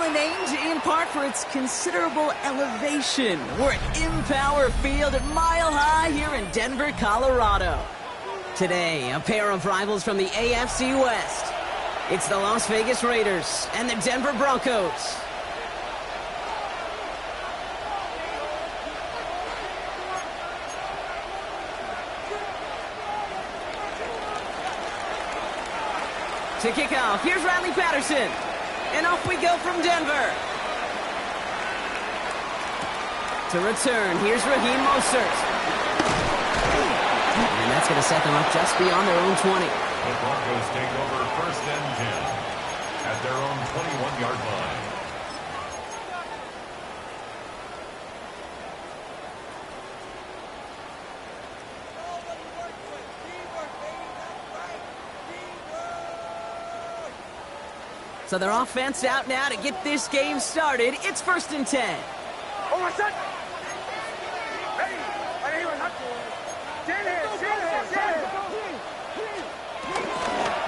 Named in part for its considerable elevation. We're at Empower Field at Mile High here in Denver, Colorado. Today, a pair of rivals from the AFC West. It's the Las Vegas Raiders and the Denver Broncos. To kick off, here's Riley Patterson. And off we go from Denver. To return, here's Raheem Mostert. And that's going to set them up just beyond their own 20. The Broncos take over 1st and 10 at their own 21-yard line. So their offense out now to get this game started. It's 1st and 10.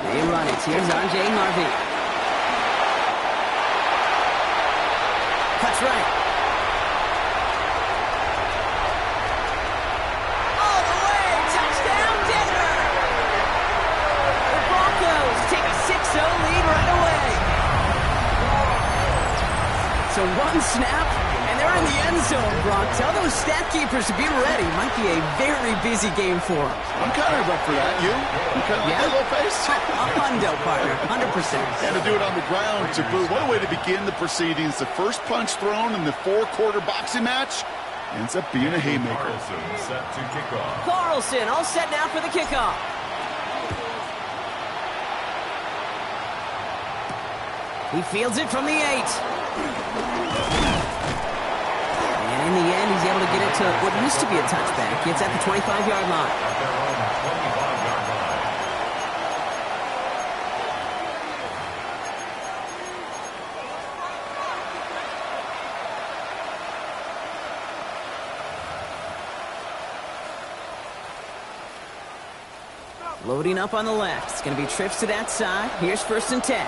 They run it. Here's R.J. Harvey. Cuts right. All the way. Touchdown, Denver. The Broncos take a 6-0 lead right away. So one snap, and they're in the end zone, Brock. Tell those stat keepers to be ready. Might be a very busy game for them. I'm kind of up for that. You kind of like that little face? A hundo, partner. 100%. And to do it on the ground, to boot. What a way to begin the proceedings. The first punch thrown in the 4-quarter boxing match ends up being a haymaker. Carlson set to kick off. Carlson all set now for the kickoff. He fields it from the 8. And in the end, he's able to get it to what used to be a touchback. It's at the 25-yard line. At their own 25-yard line. Loading up on the left. It's going to be trips to that side. Here's 1st and 10.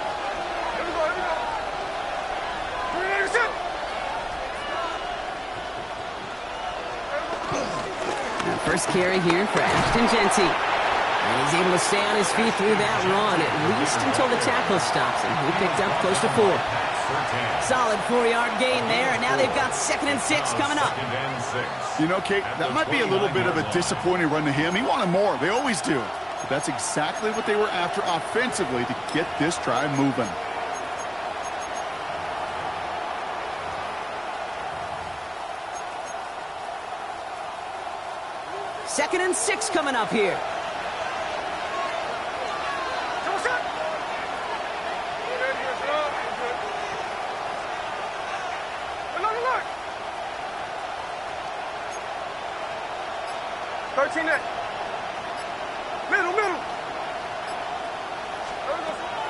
First carry here for Ashton Genty. And he's able to stay on his feet through that run, at least until the tackle stops him. He picked up close to 4. Solid 4-yard gain there, and now they've got 2nd and 6 coming up. You know, Kate, that might be a little bit of a disappointing run to him. He wanted more. They always do. But that's exactly what they were after offensively to get this drive moving. Second and 6 coming up here. Middle.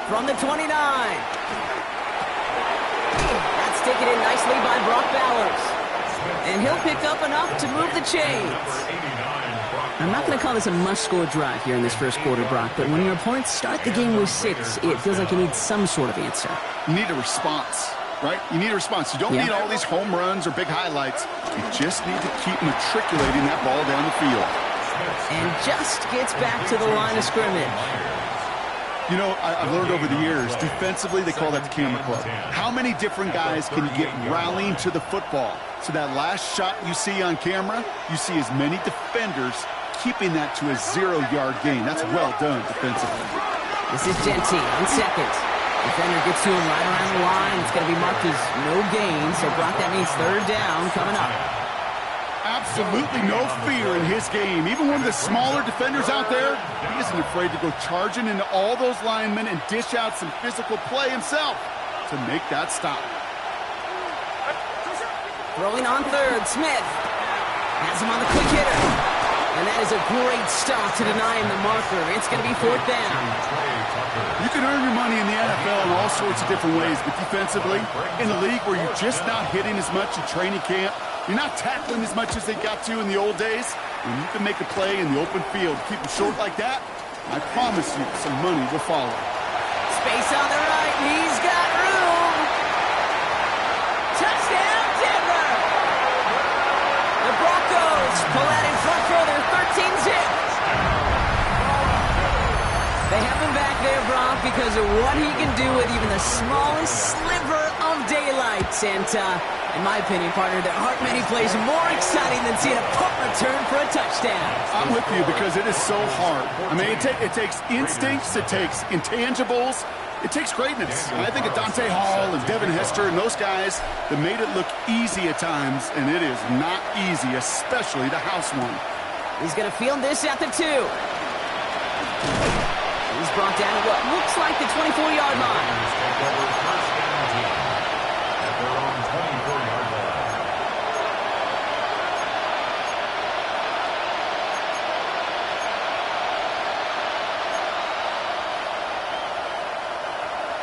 From the 29. That's taken in nicely by Brock Bowers. And he'll pick up enough to move the chains. I'm not going to call this a must-score drive here in this first quarter, Brock, but when your opponents start the game with 6, it feels like you need some sort of answer. You need a response, right? You need a response. You don't need all these home runs or big highlights. You just need to keep matriculating that ball down the field. And just gets back to the line of scrimmage. You know, I've learned over the years, defensively, they call that the camera club. How many different guys can you get rallying to the football? So that last shot you see on camera, you see as many defenders keeping that to a 0-yard gain. That's well done defensively. This is Genty on 2nd. Defender gets to him right around the line. It's going to be marked as no gain. So, Brock, that means 3rd down coming up. Absolutely no fear in his game. Even one of the smaller defenders out there, he isn't afraid to go charging into all those linemen and dish out some physical play himself to make that stop. Throwing on 3rd, Smith has him on the quick hitter. And that is a great stop to deny him the marker. It's going to be 4th down. You can earn your money in the NFL in all sorts of different ways, but defensively, in a league where you're just not hitting as much in training camp, you're not tackling as much as they got to in the old days, when you can make a play in the open field, keep them short like that, I promise you some money will follow. Space on the right. He's got room. Touchdown, Denver. The Broncos pull out in front for their 13-zip. They have him back there, Brock, because of what he can do with even the smallest sliver of daylight. And in my opinion, partner, there aren't many plays more exciting than seeing a punt return for a touchdown. I'm with you because it is so hard. I mean, it takes instincts, it takes intangibles, it takes greatness. And I think of Dante Hall and Devin Hester and those guys that made it look easy at times, and it is not easy, especially to house one. He's going to field this at the 2. He's brought down to what looks like the 24-yard line.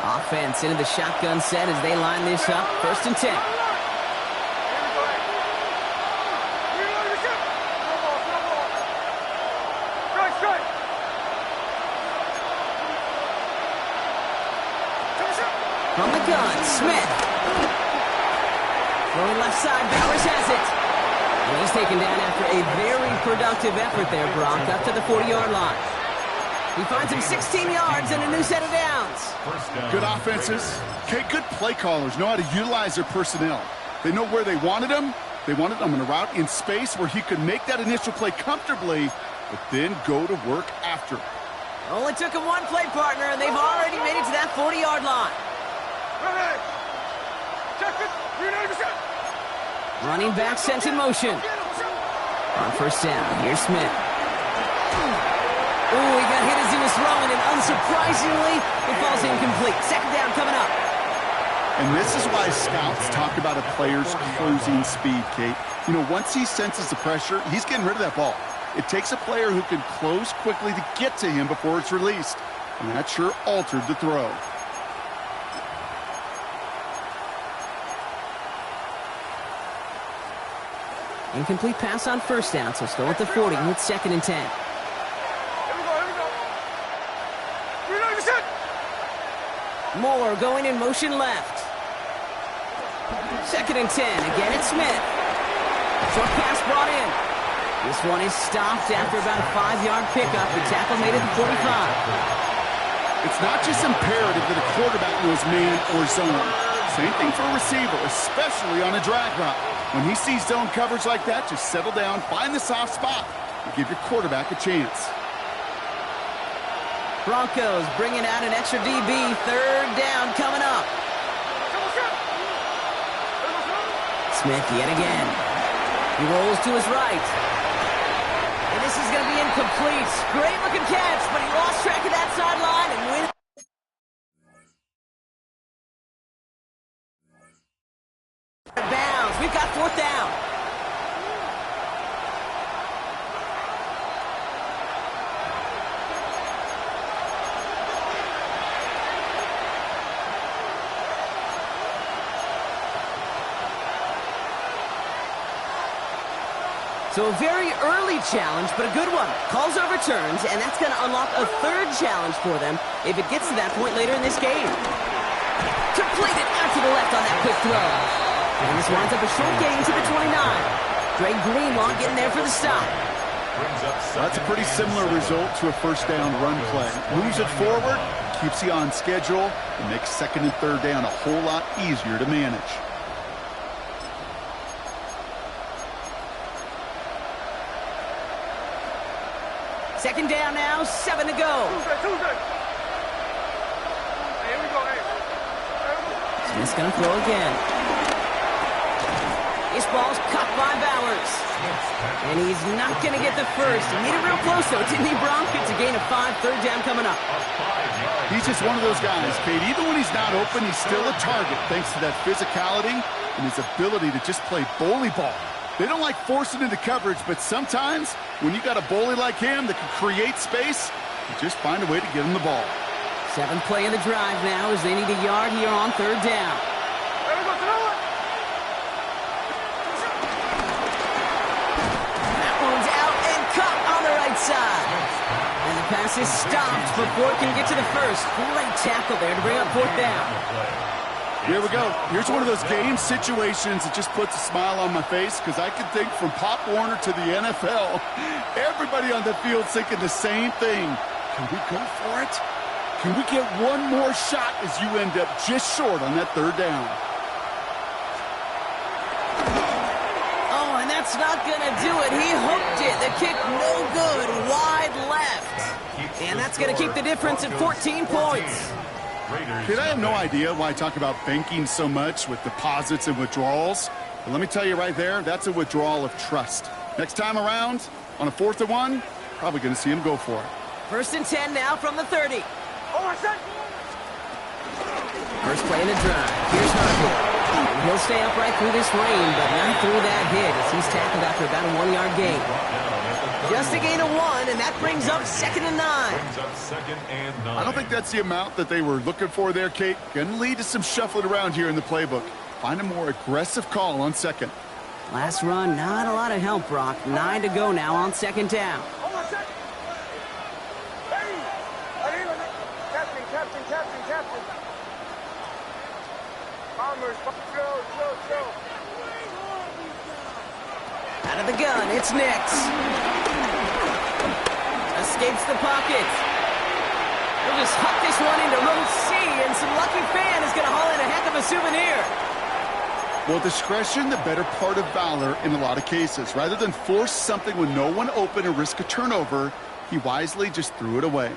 Offense into the shotgun set as they line this up. 1st and 10. From the gun, Smith. Throwing left side, Bowers has it. And he's taken down after a very productive effort there, Brock, up to the 40-yard line. He finds him 16 yards and a new set of downs. Good offenses. Okay, good play callers know how to utilize their personnel. They know where they wanted him. They wanted him on a route in space where he could make that initial play comfortably, but then go to work after. Only took him one play, partner, and they've already made it to that 40-yard line. Running back sent in motion. On 1st down, here's Smith. Ooh, he got hit as he was throwing, and unsurprisingly, it falls incomplete. 2nd down coming up. And this is why scouts talk about a player's closing speed, Kate. You know, once he senses the pressure, he's getting rid of that ball. It takes a player who can close quickly to get to him before it's released. And that sure altered the throw. Incomplete pass on 1st down, so still at the 40 with 2nd and 10. Moore going in motion left. 2nd and 10. Again, it's Smith. Short pass brought in. This one is stopped after about a 5-yard pickup. The tackle made it to 45. It's not just imperative that a quarterback knows man or zone. Same thing for a receiver, especially on a drag route. When he sees zone coverage like that, just settle down, find the soft spot, and give your quarterback a chance. Broncos bringing out an extra DB. 3rd down coming up. Smith yet again. He rolls to his right. And this is going to be incomplete. Great looking catch, but he lost track of that sideline and wins. Bounds. We've got 4th down. So a very early challenge, but a good one. Calls overturned, and that's going to unlock a 3rd challenge for them if it gets to that point later in this game. Completed out to the left on that quick throw. And this winds up a short gain to the 29. Greg Greenlaw getting there for the stop. That's a pretty similar result to a 1st down run play. Moves it forward, keeps you on schedule, and makes 2nd and 3rd down a whole lot easier to manage. Second down now, 7 to go. Smith's going to throw again. This ball's cut by Bowers. And he's not going to get the first. He needed real close, though, didn't he, Bronk? It's a gain of 5, 3rd down coming up. He's just one of those guys, Kate. Even when he's not open, he's still a target, thanks to that physicality and his ability to just play bully ball. They don't like forcing into coverage, but sometimes when you got a bully like him that can create space, you just find a way to get him the ball. 7th play of the drive now as they need a yard here on 3rd down. That one's out and caught on the right side. And the pass is stopped before it can get to the first. Great tackle there to bring up 4th down. Here we go. Here's one of those game situations that just puts a smile on my face because I can think from Pop Warner to the NFL, everybody on the field thinking the same thing. Can we go for it? Can we get one more shot as you end up just short on that 3rd down? Oh, and that's not going to do it. He hooked it. The kick no good. Wide left. And that's going to keep the difference at 14 points. Kid, I have no idea why I talk about banking so much with deposits and withdrawals. But let me tell you right there, that's a withdrawal of trust. Next time around, on a 4th and 1, probably going to see him go for it. 1st and 10 now from the 30. First play in the drive. Here's Harper. He'll stay upright through this rain, but not through that hit as he's tackled after about a 1-yard gain. Just a gain of 1, and that brings up 2nd and 9. I don't think that's the amount that they were looking for there, Kate. Going to lead to some shuffling around here in the playbook. Find a more aggressive call on 2nd. Last run, not a lot of help, Brock. 9 to go now on 2nd down. Out of the gun, it's Nix. Escapes the pocket. He'll just huck this one into row C, and some lucky fan is going to haul in a heck of a souvenir. Well, discretion, the better part of valor in a lot of cases. Rather than force something with no one open and risk a turnover, he wisely just threw it away.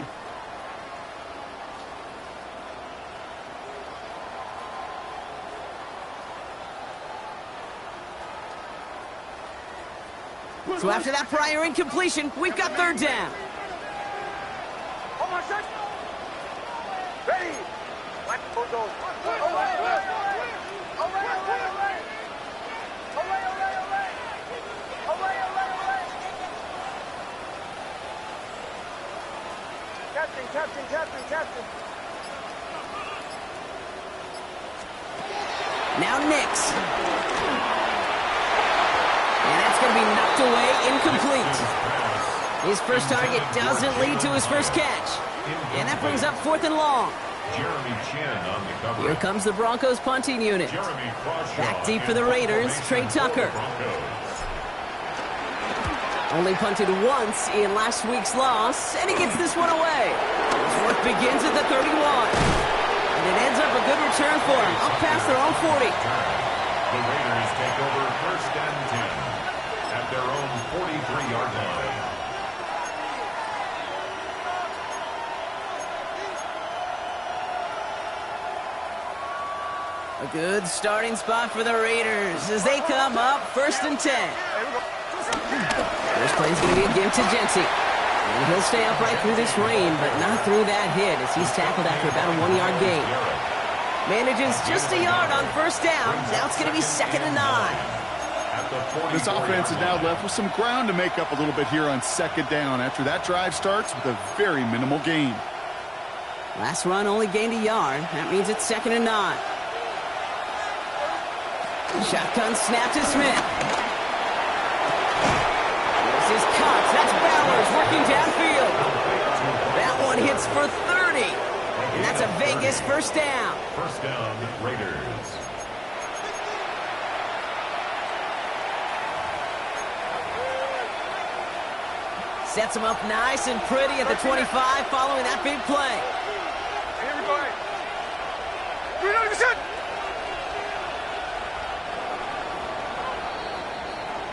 So after that prior incompletion, we've got 3rd down. Ready. Captain. Now Nix. And that's going to be knocked away, incomplete. His first target doesn't lead to his first catch. And that brings up 4th and long. Here comes the Broncos punting unit. Back deep for the Raiders, Trey Tucker. Only punted once in last week's loss, and he gets this one away. His work begins at the 31. And it ends up a good return for him, up past their own 40. The Raiders take over 1st and 10 at their own 43-yard line. A good starting spot for the Raiders as they come up 1st and 10. First play's going to be a give to Jency. And he'll stay upright through this rain, but not through that hit as he's tackled after about a 1-yard gain. Manages just a yard on 1st down. Now it's going to be 2nd and 9. This offense is now left with some ground to make up a little bit here on 2nd down after that drive starts with a very minimal gain. Last run only gained a yard. That means it's 2nd and 9. Shotgun snap to Smith. This is Cox. That's Bowers working downfield. That one hits for 30. And that's a Vegas 1st down. 1st down, Raiders. Sets him up nice and pretty at the 25 following that big play. Here we go.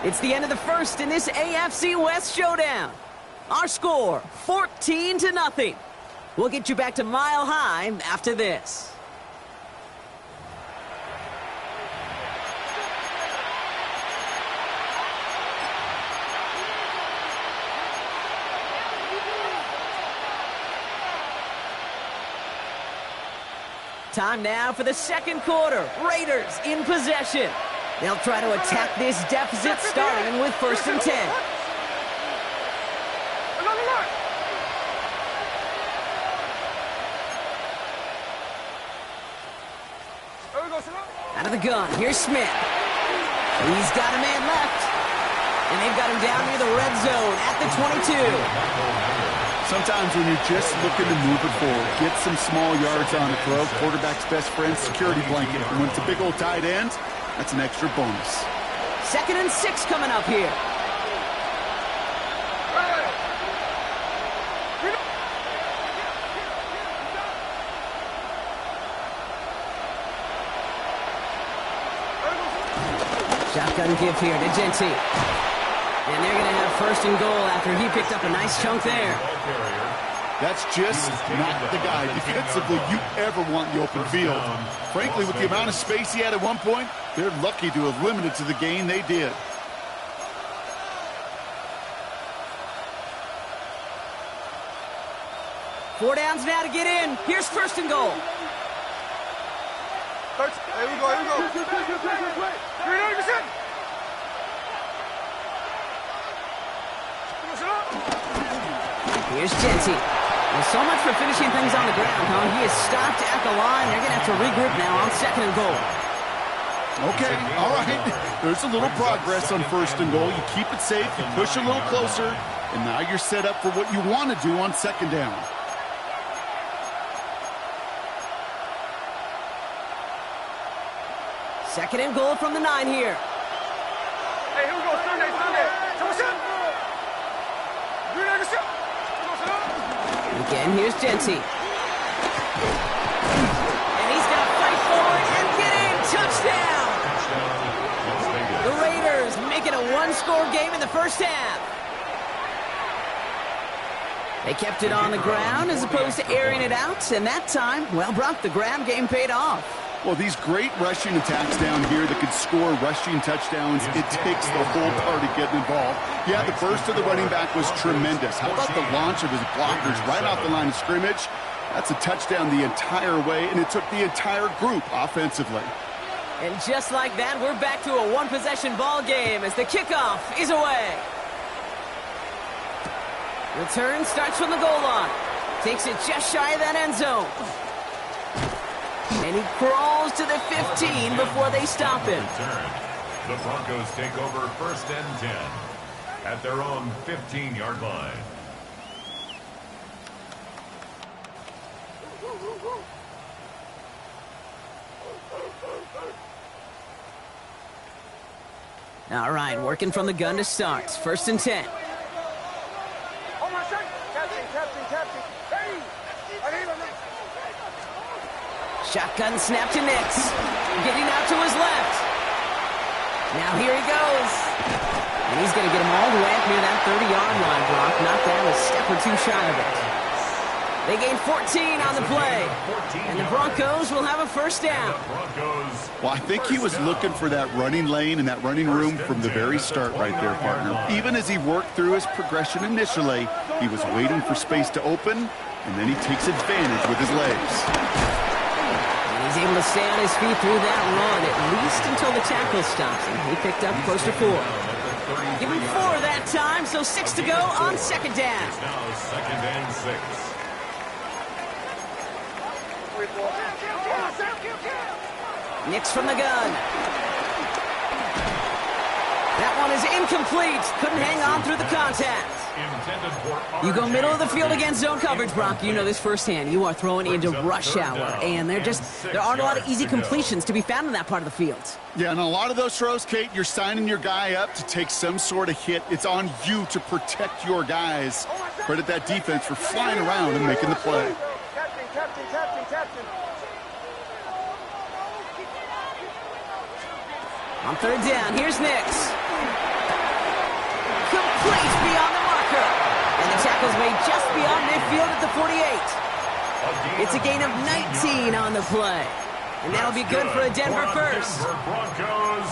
It's the end of the 1st in this AFC West showdown. Our score, 14-0. We'll get you back to Mile High after this. Time now for the 2nd quarter. Raiders in possession. They'll try to attack this deficit, starting with 1st and 10. Out of the gun, here's Smith. He's got a man left. And they've got him down near the red zone at the 22. Sometimes when you're just looking to move it forward, get some small yards on the throw, quarterback's best friend, security blanket. And when it's a big old tight end, that's an extra bonus. 2nd and 6 coming up here. Shotgun give here to Genty. And they're going to have 1st and goal after he picked up a nice chunk there. That's just not the guy defensively you ever want in the open field. Frankly, with the amount of space he had at one point, they're lucky to have limited to the gain they did. Four downs now to get in. Here's 1st and goal. Here we go, here we go. Here's Genty. Well, so much for finishing things on the ground, huh? He is stopped at the line. They're going to have to regroup now on 2nd and goal. Okay, all right. There's a little progress on 1st and goal. You keep it safe, you push a little closer, and now you're set up for what you want to do on 2nd down. Second and goal from the 9 here. Hey, here we go. Sunday. Again, here's Genty. And he's going to fight forward and get in. Touchdown! The Raiders making a one-score game in the 1st half. They kept it on the ground as opposed to airing it out. And that time, well, Brock, the ground game paid off. Well, these great rushing attacks down here that could score rushing touchdowns, it takes the whole party getting involved. Yeah, the burst of the running back was tremendous. How about the launch of his blockers right off the line of scrimmage? That's a touchdown the entire way, and it took the entire group offensively. And just like that, we're back to a one-possession ball game as the kickoff is away. Return starts from the goal line. Takes it just shy of that end zone. And he crawls to the 15 before they stop him. The Broncos take over 1st and 10 at their own 15-yard line. All right, working from the gun to start. 1st and 10. Shotgun snap to Nix. Getting out to his left. Now here he goes. And he's going to get him all the way up near that 30-yard line, Brock. Knocked down a step or two shy of it. They gain 14 on the play. And the Broncos will have a 1st down. Well, I think he was looking for that running lane and that running room from the very start right there, partner. Even as he worked through his progression initially, he was waiting for space to open, and then he takes advantage with his legs. He's able to stay on his feet through that run, at least until the tackle stops him. He picked up close to 4. Give him 4 that time, so 6 to go on 2nd down. It's now 2nd and 6. Nix from the gun. That one is incomplete. Couldn't hang on through the contact. You go middle of the field against zone coverage, Brock. You know this firsthand. You are throwing into rush hour, and there aren't a lot of easy completions to be found in that part of the field. Yeah, and a lot of those throws, Kate, you're signing your guy up to take some sort of hit. It's on you to protect your guys. Credit that defense for flying around and making the play. Captain. On 3rd down, here's Nix. Complete beyond the marker. And the tackle's made just beyond midfield at the 48. It's a gain of 19 on the play. And that'll be good for a Denver 1st.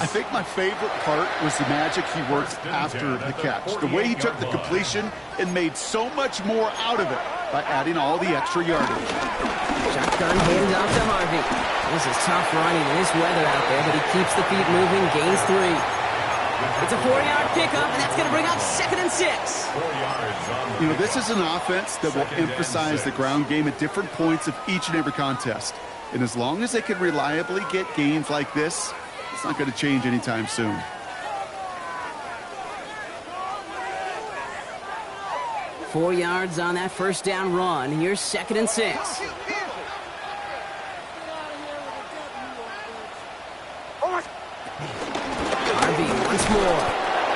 I think my favorite part was the magic he worked after the catch. The way he took the completion and made so much more out of it by adding all the extra yardage. Shotgun hands off to Harvey. This is tough running in this weather out there, but he keeps the feet moving, gains 3. It's a 4-yard pickup, and that's going to bring up 2nd and 6. 4 yards on the You know, this is an offense that will emphasize the ground game at different points of each and every contest. And as long as they can reliably get gains like this, it's not going to change anytime soon. Four yards on that first down run. Here's 2nd and 6. RB once more.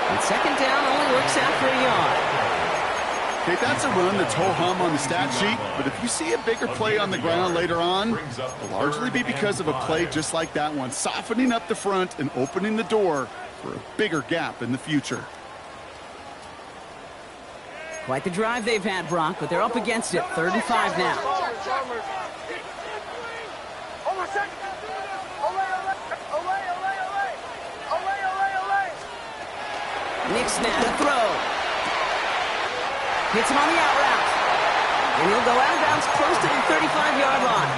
And 2nd down only works out for a yard. Okay, that's a run that's ho-hum on the stat sheet, but if you see a bigger play on the ground later on, it'll largely be because of a play just like that one, softening up the front and opening the door for a bigger gap in the future. Quite the drive they've had, Brock, but they're up against it. 3rd and 5 now. Nick's now to throw. Hits him on the out route. And he'll go out of bounds close to the 35-yard line.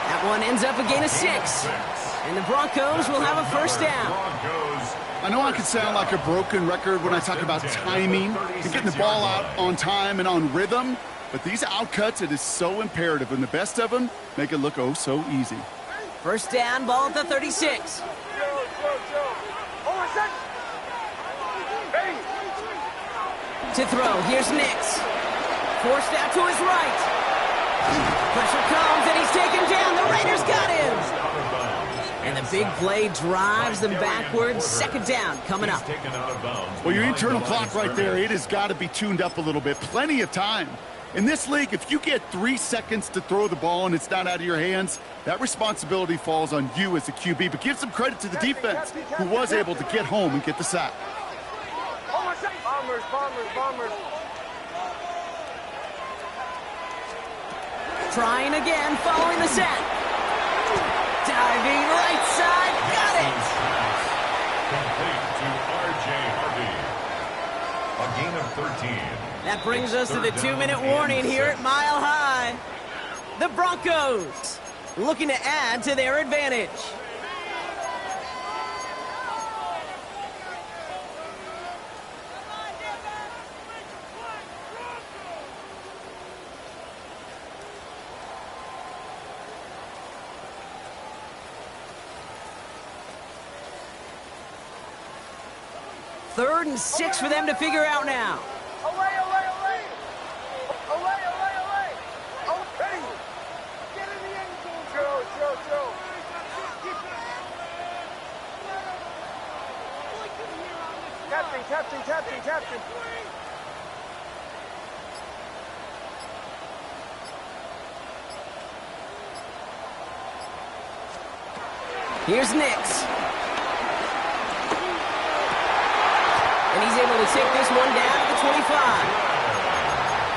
That one ends up a gain of 6. And the Broncos will have a first down. I know I can sound like a broken record when I talk about timing and getting the ball out on time and on rhythm, but these outcuts, it is so imperative, and the best of them make it look oh so easy. First down, ball at the 36. To throw, here's Nix. Forced out to his right. Pressure comes, and he's taken down. The Raiders got him. And the big play drives them backwards. 2nd down coming up. Well, your internal clock right there, it has got to be tuned up a little bit. Plenty of time. In this league, if you get 3 seconds to throw the ball and it's not out of your hands, that responsibility falls on you as a QB. But give some credit to the defense, who was able to get home and get the sack. Bombers. Trying again, following the sack. Diving right side, got it! Complete to R.J. Harvey. A gain of 13. That brings us to the 2-minute warning here at Mile High. The Broncos looking to add to their advantage. Third and 6 for them to figure out now. Away. Oh, ready. Get in the end zone. Joe. Captain. Here's Nix. And he's able to take this one down to the 25.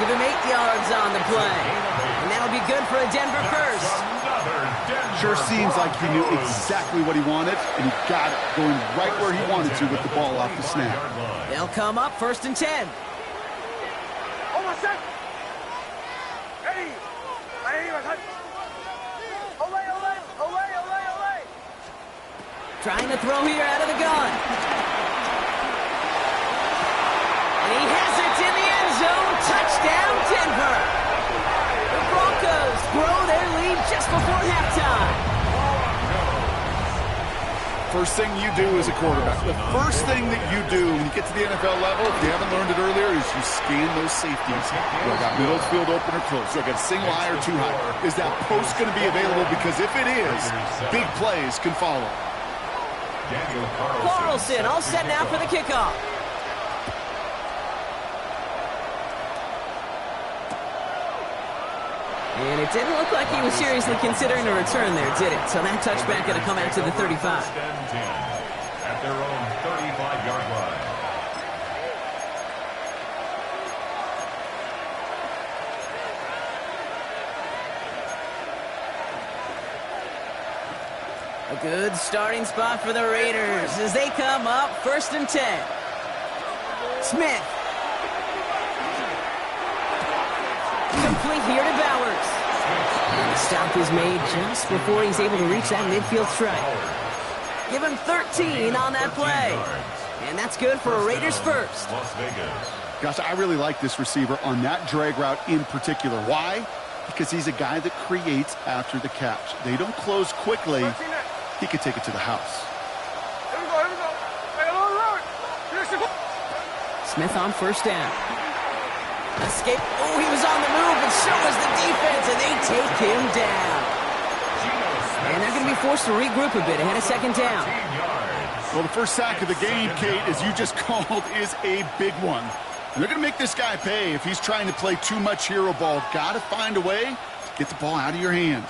Give him 8 yards on the play. And that'll be good for a Denver first. Sure seems like he knew exactly what he wanted, and he got it going right where he wanted to with the ball off the snap. They'll come up 1st and 10. Trying to throw here out of the gun. And he has it in the end zone. Touchdown, Denver. The Broncos grow their lead just before halftime. First thing you do as a quarterback, the first thing that you do when you get to the NFL level, if you haven't learned it earlier, is you scan those safeties. Do I got middle field open or close? Do I got a single high or 2 high? Is that post going to be available? Because if it is, big plays can follow. Carlson all set now for the kickoff. And it didn't look like he was seriously considering a return there, did it? So that touchback going to come out to the 35. At their own 35-yard line. A good starting spot for the Raiders as they come up 1st and 10. Smith. Complete here to Bowers. stop is made just before he's able to reach that midfield strike. Give him 13 on that play. And that's good for a Raiders first. Las Vegas. Gosh, I really like this receiver on that drag route in particular. Why? Because he's a guy that creates after the catch. They don't close quickly. He could take it to the house. Here we go, here we go. Hey, run. Smith on first down. Escape. Oh, he was on the move, and so was the defense, and they take him down. And they're going to be forced to regroup a bit ahead of second down. Well, the first sack of the game, Kate, as you just called, is a big one. And they're going to make this guy pay if he's trying to play too much hero ball. Got to find a way to get the ball out of your hand.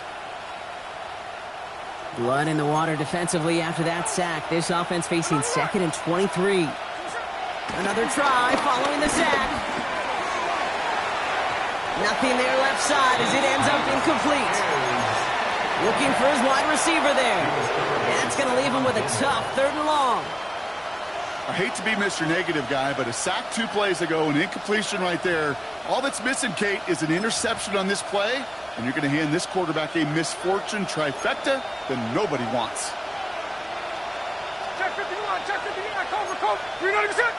Blood in the water defensively after that sack. This offense facing 2nd and 23. Another try following the sack. Nothing there left side as it ends up incomplete. Looking for his wide receiver there. That's going to leave him with a tough 3rd and long. I hate to be Mr. Negative guy, but a sack 2 plays ago, an incompletion right there. All that's missing, Kate, is an interception on this play, and you're going to hand this quarterback a misfortune trifecta that nobody wants. Check 51, check 51, cover. We're not even set.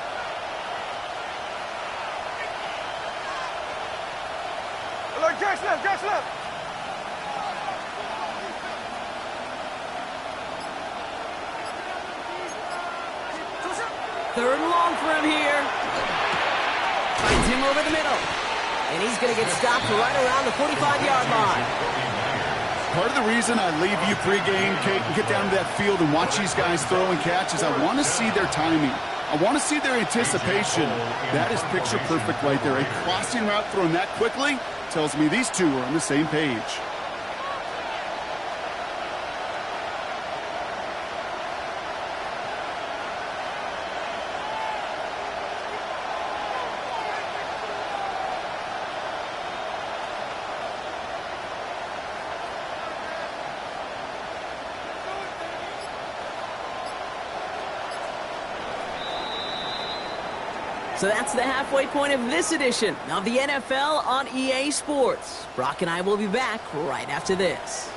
Look, Jack's left. 3rd and long for him here. Finds him over the middle. And he's going to get stopped right around the 45-yard line. Part of the reason I leave you pregame, Kate, and get down to that field and watch these guys throw and catch is I want to see their timing. I want to see their anticipation. That is picture perfect right there. A crossing route thrown that quickly tells me these two are on the same page. So that's the halfway point of this edition of the NFL on EA Sports. Brock and I will be back right after this.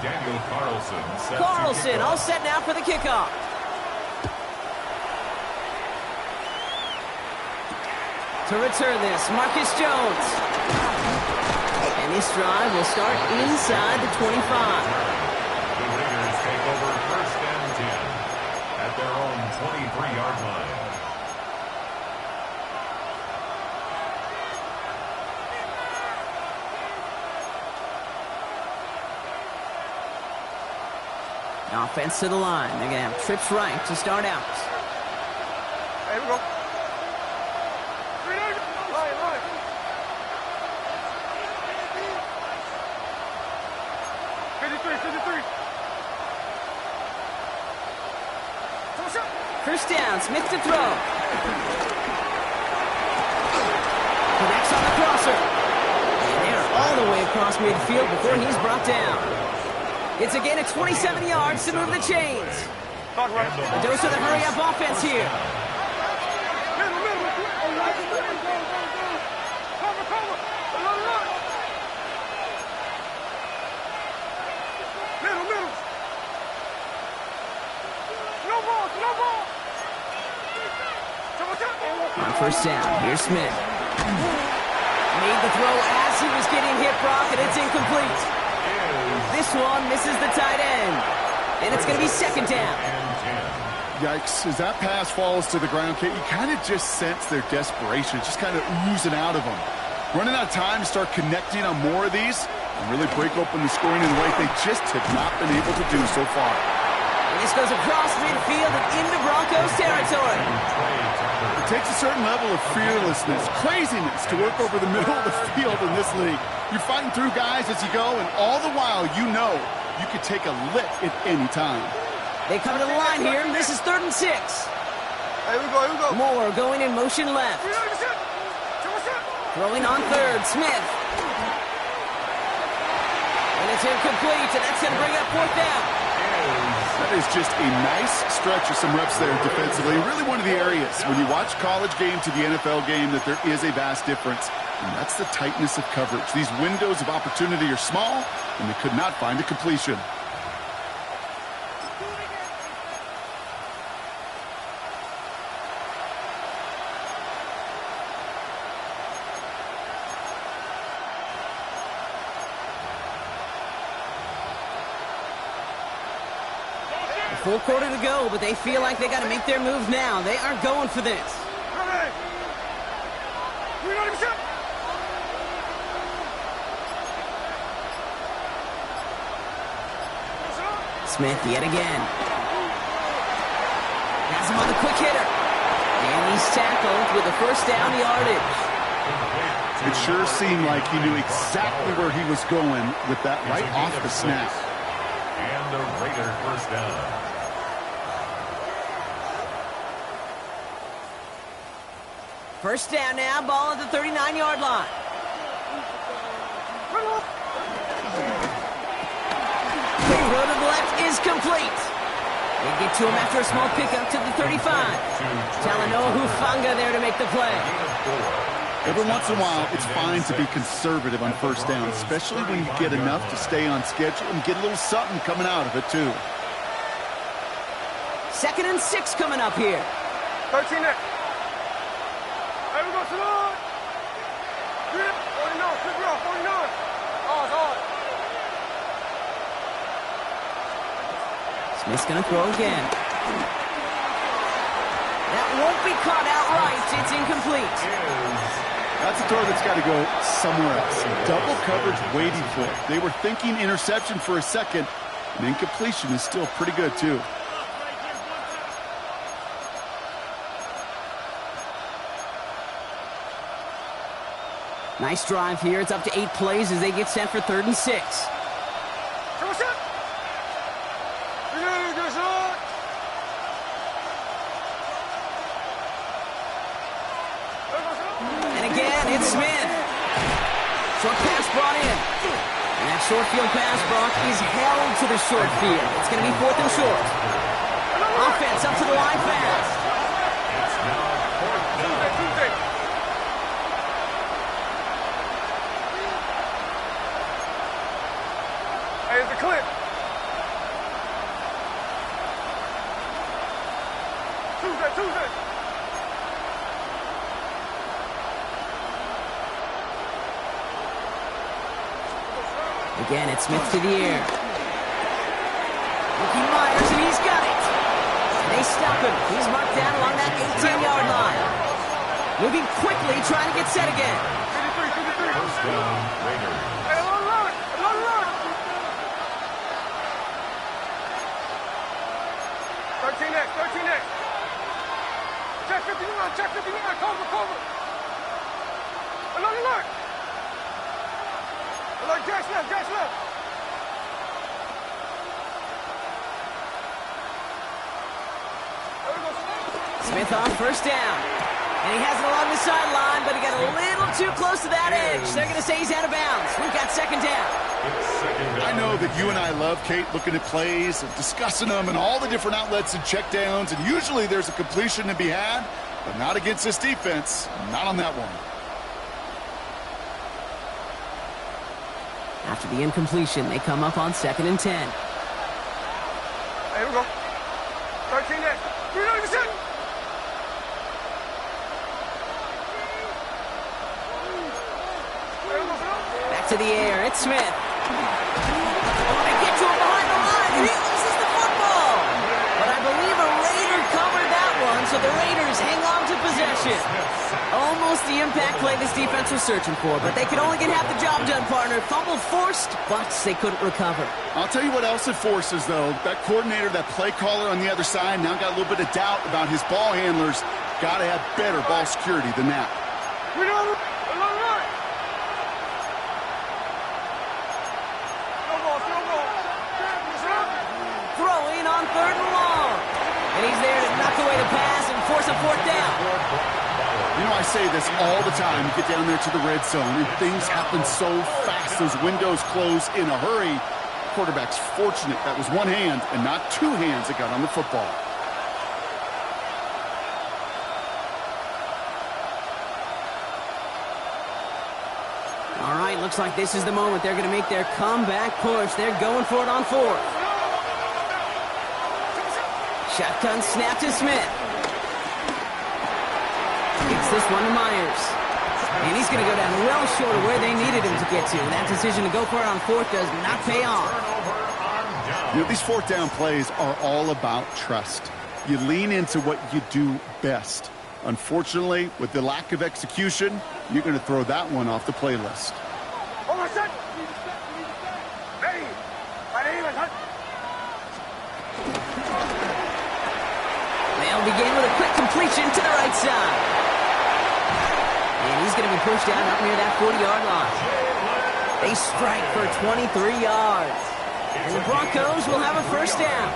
Daniel Carlson. Carlson all set now for the kickoff. To return this, Marcus Jones. And this drive will start inside the 25. The Raiders take over 1st and 10 at their own 23-yard line. Offense to the line. They're going to have trips right to start out. Here we go. Line. 53. First down, Smith to throw. Connects on the crosser. And they're all the way across midfield before he's brought down. It's a gain of 27 yards to move the chains. A dose of the hurry-up offense here. On first down, here's Smith. Made the throw as he was getting hit, Brock, and it's incomplete. This one misses the tight end. And it's going to be 2nd down. Yikes. As that pass falls to the ground, Kate, you kind of just sense their desperation. Just kind of oozing out of them. Running out of time to start connecting on more of these and really break open the scoring in a way they just have not been able to do so far. And this goes across midfield and into Broncos territory. It takes a certain level of fearlessness, craziness to work over the middle of the field in this league. You're fighting through guys as you go, and all the while you know you could take a lick at any time. They come to the line here, and this is 3rd and 6. Here we go. Moore going in motion left. Throwing on 3rd, Smith. And it's incomplete, and that's going to bring up 4th down. That is just a nice stretch of some reps there defensively. Really one of the areas when you watch college game to the NFL game that there is a vast difference. And that's the tightness of coverage. These windows of opportunity are small, and they could not find a completion. Full quarter to go, but they feel like they got to make their move now. They are going for this. Smith yet again. Has him on the quick hitter. And he's tackled with a first down yardage. It sure seemed like he knew exactly where he was going with that right off the snap. And the Raider first down. First down now, ball at the 39-yard line. Throw to the left is complete. They get to him after a small pickup to the 35. Talanoa Hufanga there to make the play. Every once in a while, it's fine to be conservative on first down, especially when you get enough to stay on schedule and get a little something coming out of it, too. 2nd and 6 coming up here. 13 next. Hey, we go to the 49, 49. Hard. Smith's going to throw again. That won't be caught outright. It's incomplete. That's a throw that's got to go somewhere else. Double coverage waiting for it. They were thinking interception for a second, and incompletion is still pretty good, too. Nice drive here. It's up to 8 plays as they get set for 3rd and 6. And again, it's Smith. Short pass brought in. And that short field pass, Brock, is held to the short field. It's going to be 4th and short. Offense up to the line fast. It's now 4th down. Hey, it's a clip. Tuesday. Again, it's Smith to the air. Rookie Myers, and he's got it. And they stop him. He's marked down along that 18-yard line. Moving quickly, trying to get set again. 53. First down, Raiders. Hey, run. 13 next. Check 59. Cover. Alert. Jack's left. Smith on first down. And he has it along the sideline, but he got a little too close to that edge. They're going to say he's out of bounds. We've got 2nd down. I know that you and I love, Kate, looking at plays and discussing them and all the different outlets and checkdowns, and usually there's a completion to be had, but not against this defense. Not on that one. After the incompletion, they come up on 2nd and 10. Here we go. 13 next. 397. Back to the air. It's Smith. They get to him behind the line, and he loses the football. But I believe a Raider covered that one, so the Raiders hang on to possession. Almost the impact play this defense was searching for, but they could only get half the job done, partner. Fumble forced, but they couldn't recover. I'll tell you what else it forces, though. That coordinator, that play caller on the other side, now got a little bit of doubt about his ball handlers. Got to have better ball security than that. Throwing on 3rd and long. And he's there to knock away the pass and force a 4th down. You know, I say this all the time. You get down there to the red zone, and things happen so fast. Those windows close in a hurry. quarterback's fortunate that was one hand and not two hands that got on the football. All right, looks like this is the moment they're going to make their comeback push. They're going for it on fourth. Shotgun snap to Smith. Gets this one to Myers. And he's going to go down well short of where they needed him to get to. That decision to go for it on fourth does not pay off. You know, these fourth down plays are all about trust. You lean into what you do best. Unfortunately, with the lack of execution, you're going to throw that one off the playlist. They'll begin with a quick completion to the right side. And he's going to be pushed down up near that 40-yard line. They strike for 23 yards. And the Broncos will have a first down.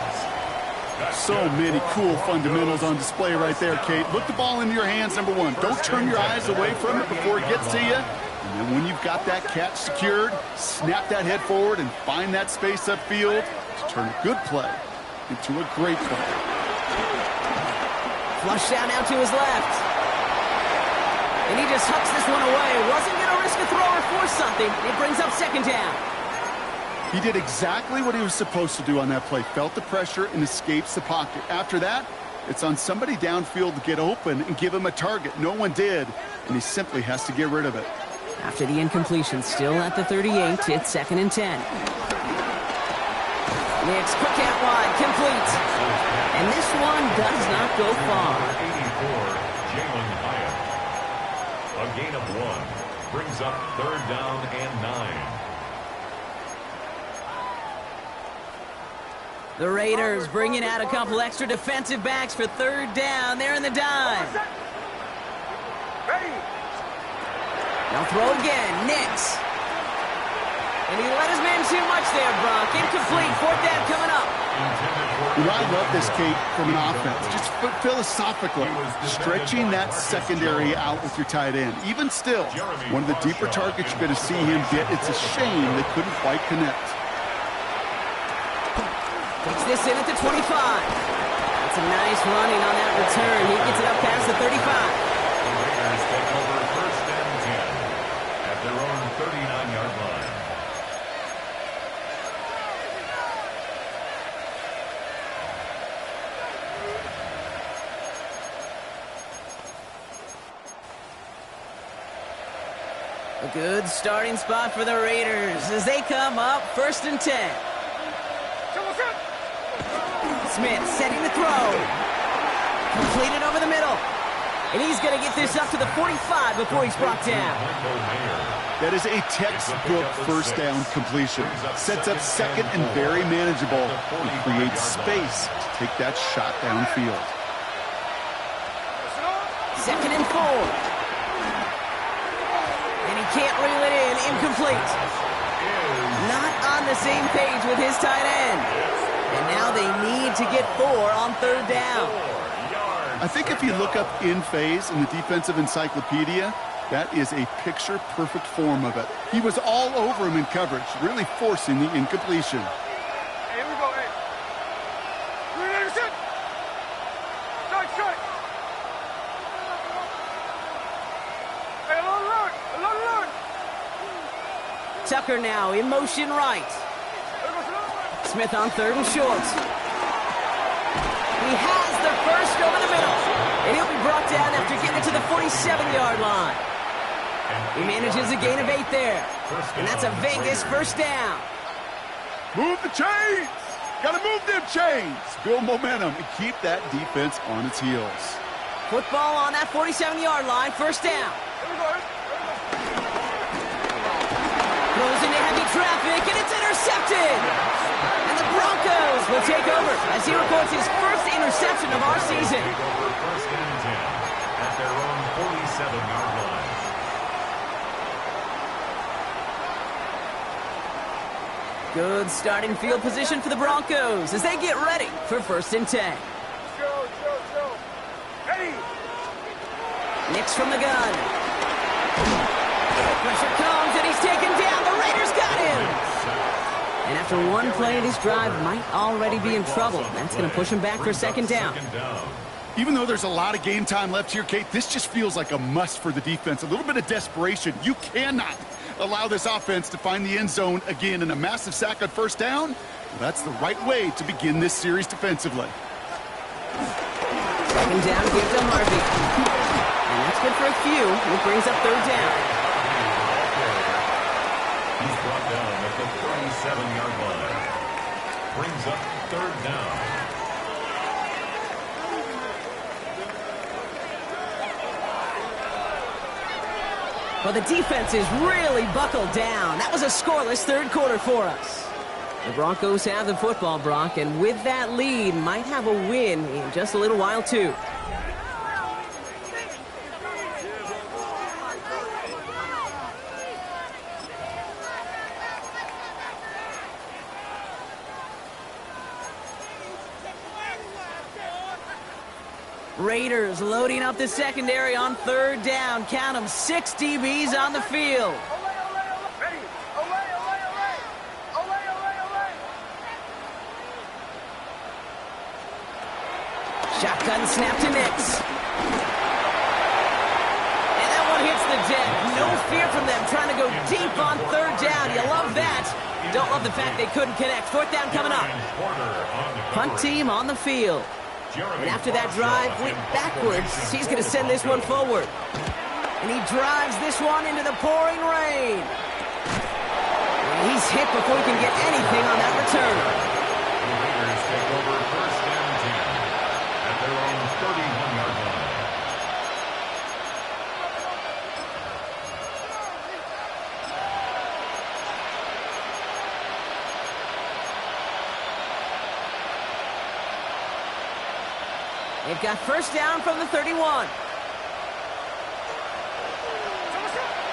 So many cool fundamentals on display right there, Kate. Look the ball into your hands, number one. Don't turn your eyes away from it before it gets to you. And then when you've got that catch secured, snap that head forward and find that space upfield to turn a good play into a great play. Flush down now to his left. And he just hucks this one away. Wasn't going to risk a throw or force something. It brings up second down. He did exactly what he was supposed to do on that play. Felt the pressure and escapes the pocket. After that, it's on somebody downfield to get open and give him a target. No one did, and he simply has to get rid of it. After the incompletion, still at the 38, it's 2nd and 10. Nicks, quick out wide, complete. And this one does not go far. 84, Jalen Hyatt. A gain of 1 brings up 3rd down and 9. The Raiders bringing out a couple extra defensive backs for 3rd down. They're in the dime. They'll throw again. Nicks. And he let his man too much there, Brock. Incomplete. 4th down coming up. You know, I love this, Kate, from an offense. Just philosophically, stretching that secondary out with your tight end. Even still, one of the deeper targets you're going to see him get. It's a shame they couldn't quite connect. Takes this in at the 25. That's a nice running on that return. He gets it up past the 35. The Raiders take over 1st and 10 at their own 39-yard line. A good starting spot for the Raiders as they come up 1st and 10. Smith setting the throw. Completed over the middle. And he's going to get this up to the 45 before he's brought down. That is a textbook first down completion. Sets up 2nd and very manageable and creates space to take that shot downfield. 2nd and 4. And he can't reel it in. Incomplete. Not on the same page with his tight end. And now they need to get 4 on 3rd down. I think if you look up in phase in the defensive encyclopedia, that is a picture-perfect form of it. He was all over him in coverage, really forcing the incompletion. Hey, here we go, hey. You ready to sit? Strike. Hey, alone. Tucker now in motion right. Smith on 3rd and short. He has the first over the middle. And he'll be brought down after getting it to the 47-yard line. He manages a gain of 8 there. And that's a Vegas first down. Move the chains! Gotta move them chains! Build momentum and keep that defense on its heels. Football on that 47-yard line, first down. Throws into heavy traffic, and it's intercepted! And the Broncos will take over as he records his first interception of our season. Take over 1st and 10 at their own 47-yard line. Good starting field position for the Broncos as they get ready for 1st and 10. Joe. Ready. Nicks from the gun. Pressure comes, and he's taken down. The Raiders got him. And after After one play, this drive might already be in trouble. That's going to push him back for second down. Even though there's a lot of game time left here, Kate, this just feels like a must for the defense. A little bit of desperation. You cannot allow this offense to find the end zone again in a massive sack on first down. Well, that's the right way to begin this series defensively. Second down, give to Harvey. And that's good for a few. It brings up third down. He's brought down at the 37-yard line. Brings up third down. Well, the defense is really buckled down. That was a scoreless third quarter for us. The Broncos have the football, Brock, and with that lead, might have a win in just a little while, too. Raiders loading up the secondary on third down. Count them, 6 DBs on the field. Shotgun snap to Nix. And that one hits the deck. No fear from them trying to go deep on third down. You love that. You don't love the fact they couldn't connect. Fourth down coming up. Punt team on the field. And after that drive went backwards, he's going to send this one forward. And he drives this one into the pouring rain. And he's hit before he can get anything on that return. The Raiders take over first and 10 at their own 31-yard line. They've got first down from the 31.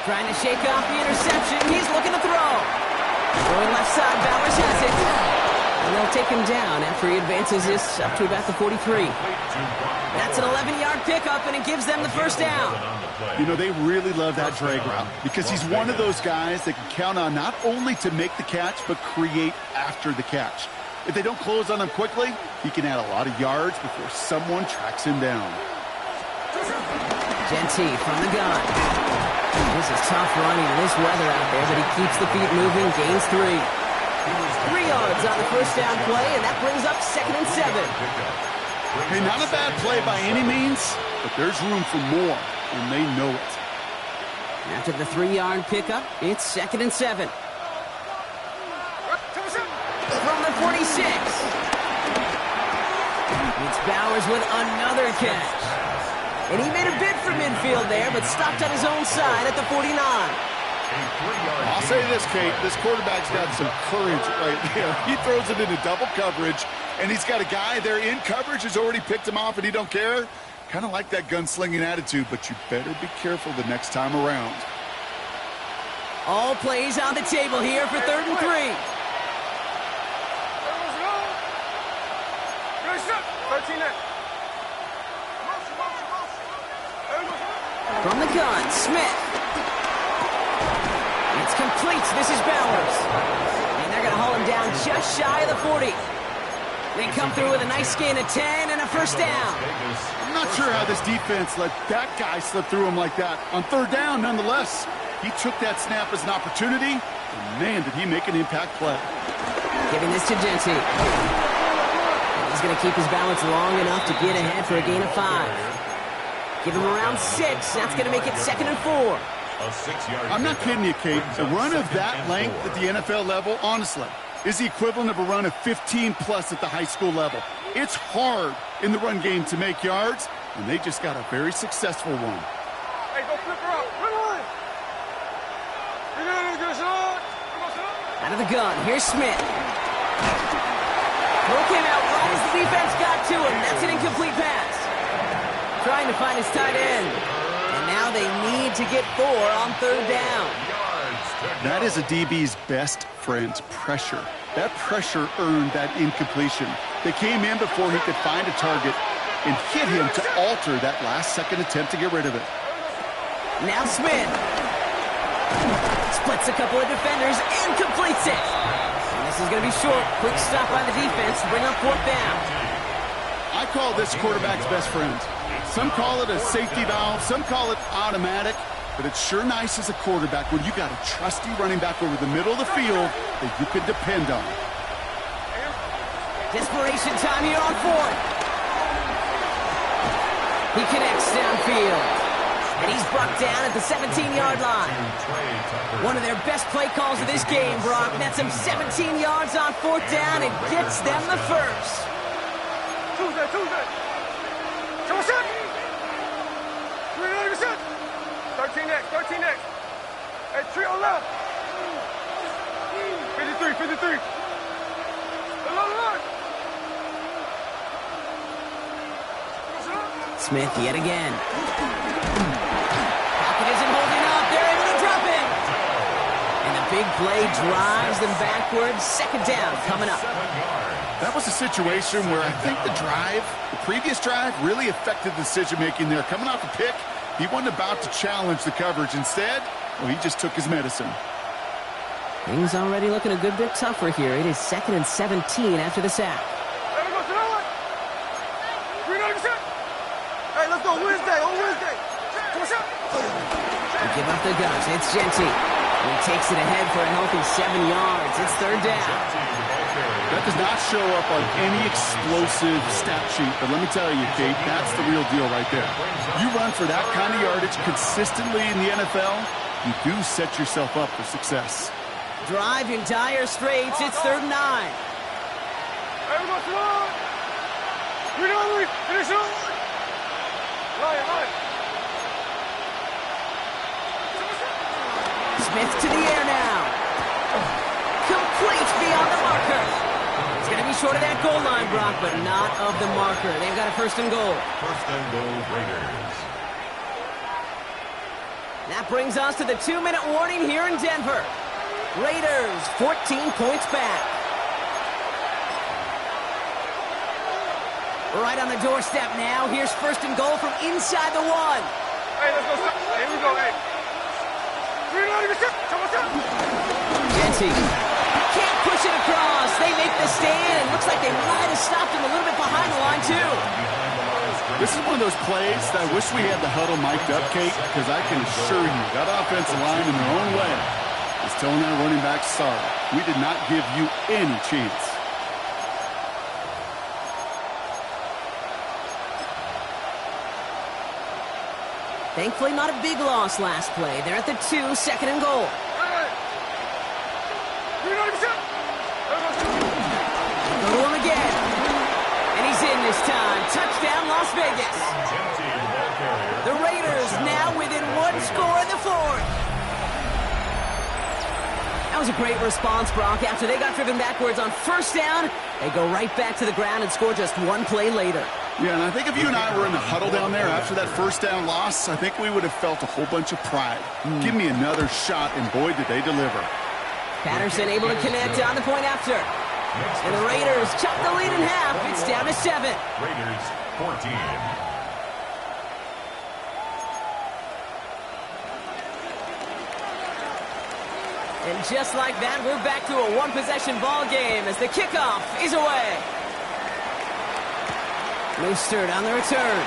Trying to shake off the interception. He's looking to throw. Going left side, Bowers has it. And they'll take him down after he advances this up to about the 43. That's an 11-yard pickup, and it gives them the first down. You know, they really love that drag route because he's one of those guys that can count on not only to make the catch, but create after the catch. If they don't close on him quickly, he can add a lot of yards before someone tracks him down. Genty from the gun. This is tough running in this weather out there, but he keeps the feet moving, gains 3. 3 yards on the first down play, and that brings up second and 7. Hey, not a bad play by any means, but there's room for more, and they know it. After the 3-yard pickup, it's second and 7. From the 46. It's Bowers with another catch. And he made a bid for midfield there, but stopped on his own side at the 49. I'll say this, Kate. This quarterback's got some courage right there. He throws it into double coverage, and he's got a guy there in coverage who's already picked him off, and he don't care. Kind of like that gunslinging attitude, but you better be careful the next time around. All plays on the table here for third and 3. From the gun, Smith. It's complete. This is Bowers. And they're going to haul him down just shy of the 40. They come through with a nice gain of 10 and a first down. I'm not sure how this defense let that guy slip through him like that. On third down, nonetheless, he took that snap as an opportunity, and man, did he make an impact play. Giving this to Genty. He's going to keep his balance long enough to get ahead for a gain of 5. Give him around 6. That's going to make it second and 4. I'm not kidding you, Kate. A run of that length at the NFL level, honestly, is the equivalent of a run of 15-plus at the high school level. It's hard in the run game to make yards, and they just got a very successful one. Hey, go flip her up. Run on. Out of the gun, here's Smith. Throw came out right as the defense got to him. That's an incomplete pass. Trying to find his tight end. And now they need to get 4 on third down. That is a DB's best friend, pressure. That pressure earned that incompletion. They came in before he could find a target and hit him to alter that last-second attempt to get rid of it. Now Smith. Splits a couple of defenders and completes it. And this is is going to be short. Quick stop by the defense to bring up fourth down. I call this quarterback's best friend. Some call it a safety valve, some call it automatic, but it's sure nice as a quarterback when you got a trusty running back over the middle of the field that you can depend on. Desperation time here on fourth. He connects downfield. And he's brought down at the 17-yard line. One of their best play calls of this game, Brock. Nets him 17 yards on fourth down and gets them the first. Tuesday. Come on, set. 13 next. Hey, 3 on left. 53. Smith yet again. Pocket isn't holding up. They're able to drop it. And the big play drives them backwards. Second down coming up. That was a situation where I think the previous drive, really affected the decision-making there. Coming off a pick, he wasn't about to challenge the coverage. Instead, well, he just took his medicine. Things already looking a good bit tougher here. It is 2nd and 17 after the sack. Hey, let's go Wednesday. Come on, shot. They give up the guns. It's Genty. He takes it ahead for a healthy 7 yards. It's third down. That does not show up on any explosive stat sheet, but let me tell you, Kate, that's the real deal right there. You run for that kind of yardage consistently in the NFL, you do set yourself up for success. Drive in dire straits. It's 3rd and 9. Hey, we go to line. Finish it. Line. Smith to the air now. Complete beyond the marker. It's going to be short of that goal line, Brock, but not of the marker. They've got a 1st and goal. 1st and goal, Raiders. That brings us to the 2-minute warning here in Denver. Raiders 14 points back. Right on the doorstep now. Here's 1st and goal from inside the 1. Hey, let's go. Here we go, hey. Genty can't push it across. They make the stand. It looks like they might have stopped him a little bit behind the line, too. This is one of those plays that I wish we had the huddle mic'd up, Kate, because I can assure you that offensive line in their own way is telling that running back, sorry, we did not give you any chance. Thankfully, not a big loss last play. They're at the 2, 2nd and goal. Go to him again. And he's in this time. Touchdown, Las Vegas. The Raiders now within 1 score in the 4th. That was a great response, Brock. After they got driven backwards on 1st down, they go right back to the ground and score just 1 play later. Yeah, and I think if you and I were in the huddle down there after that 1st down loss, I think we would have felt a whole bunch of pride. Give me another shot, and boy, did they deliver. Patterson able to connect on the point after. And the Raiders chop the lead in half. It's down to 7. Raiders 14. And just like that, we're back to a 1-possession ball game as the kickoff is away. Mostert on the return.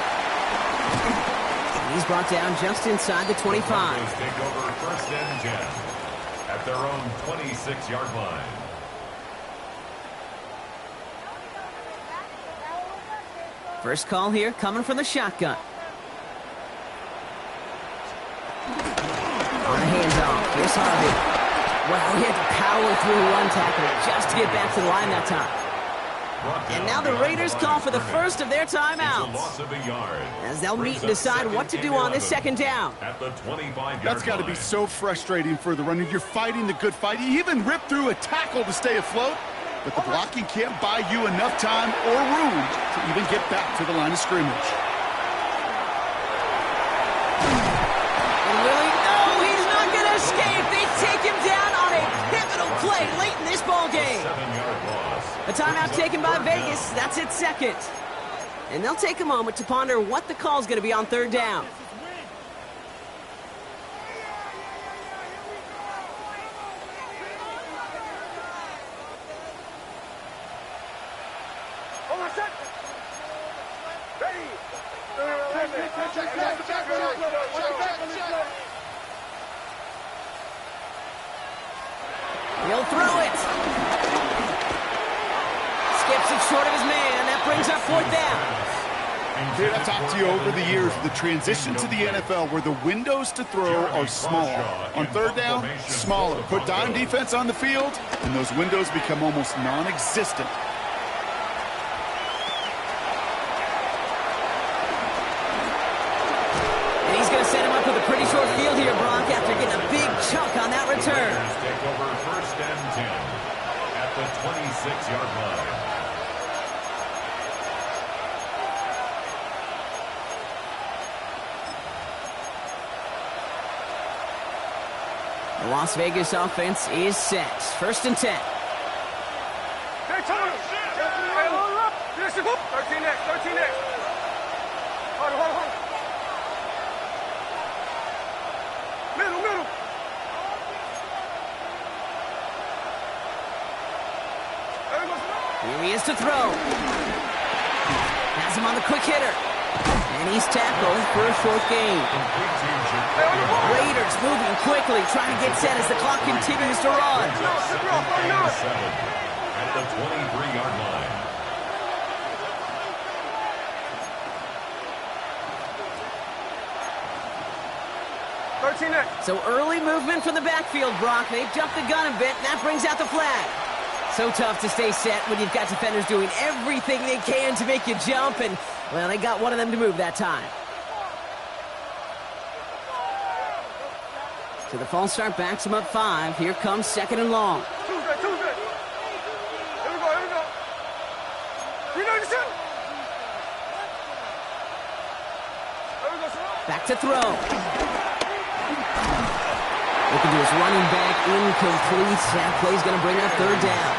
He's brought down just inside the 25. Take over 1st and 10 at their own 26-yard line. First call here coming from the shotgun. On a handoff. Here's Harvey. Well, he had to power through one tackle just to get back to the line that time. And now the Raiders call for the first of their timeouts, as they'll meet and decide what to do on this 2nd down. That's got to be so frustrating for the runner. You're fighting the good fight. You even rip through a tackle to stay afloat, but the blocking can't buy you enough time or room to even get back to the line of scrimmage. And Willie, no, he's not going to escape. They take him down on a pivotal play late in this ball game. A timeout taken by Vegas. That's its 2nd. And they'll take a moment to ponder what the call's going to be on 3rd down. my set. Ready. He'll throw it. Skips it short of his man. That brings up fourth down. Dude, I've talked to you over the years, the transition to the NFL where the windows to throw are smaller. On third down, smaller. Put dime defense on the field, and those windows become almost non-existent. And he's going to set him up with a pretty short field here, Brock, after getting a big chunk on that return. Take over first and 10 at the 26-yard line. The Las Vegas offense is set. First and 10. Hey, Tony. Hey, load up. 13 next. 13 next. Hold. Middle. Here he is to throw. Has him on the quick hitter. And he's tackled for a short gain. Raiders moving quickly, trying to get set as the clock continues to run. At the 23-yard line. So early movement from the backfield, Brock. They've jumped the gun a bit, and that brings out the flag. So tough to stay set when you've got defenders doing everything they can to make you jump, and, well, they got one of them to move that time. So the false start backs him up 5. Here comes second and long. Tuesday. Here we go. 397. There we go, sir. Back to throw. Looking to his running back, incomplete. That play's going to bring up third down.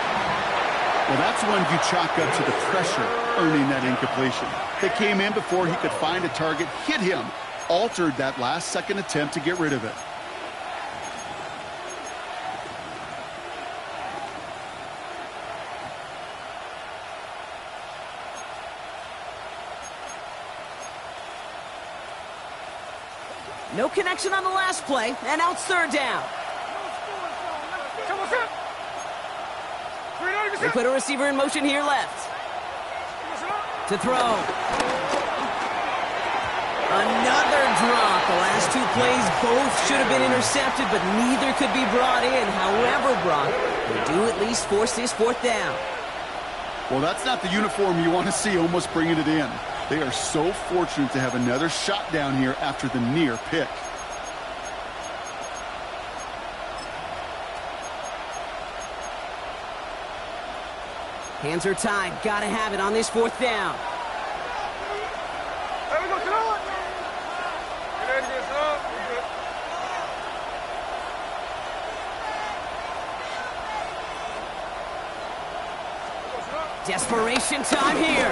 Well, that's one you chalk up to the pressure earning that incompletion. They came in before he could find a target, hit him, altered that last-second attempt to get rid of it. No connection on the last play, and now it's third down. They put a receiver in motion here left. To throw. Another drop. The last two plays both should have been intercepted, but neither could be brought in. However, Brock, they do at least force this fourth down. Well, that's not the uniform you want to see almost bringing it in. They are so fortunate to have another shot down here after the near pick. Hands are tied. Gotta have it on this fourth down. There we go, throw it. Desperation time here.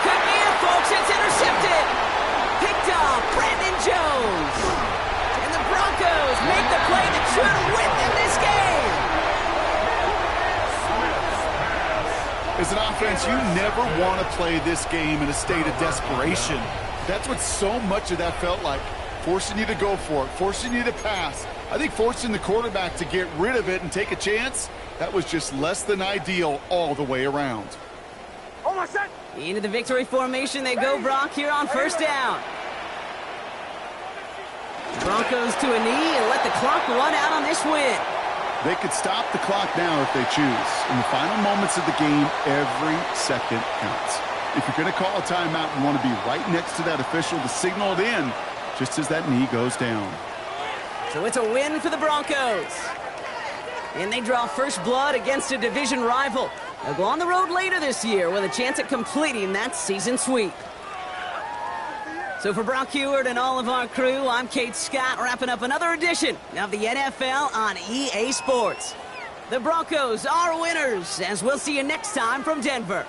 Could be it, folks. It's intercepted. Picked off Brandon Jones. And the Broncos make the play that should win them this game. As an offense, you never want to play this game in a state of desperation. That's what so much of that felt like. Forcing you to go for it, forcing you to pass. I think forcing the quarterback to get rid of it and take a chance, that was just less than ideal all the way around. Almost set. Into the victory formation they go, Brock, here on first down. Broncos to a knee and let the clock run out on this win. They could stop the clock now if they choose. In the final moments of the game, every second counts. If you're going to call a timeout, you want to be right next to that official to signal it in just as that knee goes down. So it's a win for the Broncos. And they draw first blood against a division rival. They'll go on the road later this year with a chance at completing that season sweep. So for Brock Heward and all of our crew, I'm Kate Scott, wrapping up another edition of the NFL on EA Sports. The Broncos are winners, as we'll see you next time from Denver.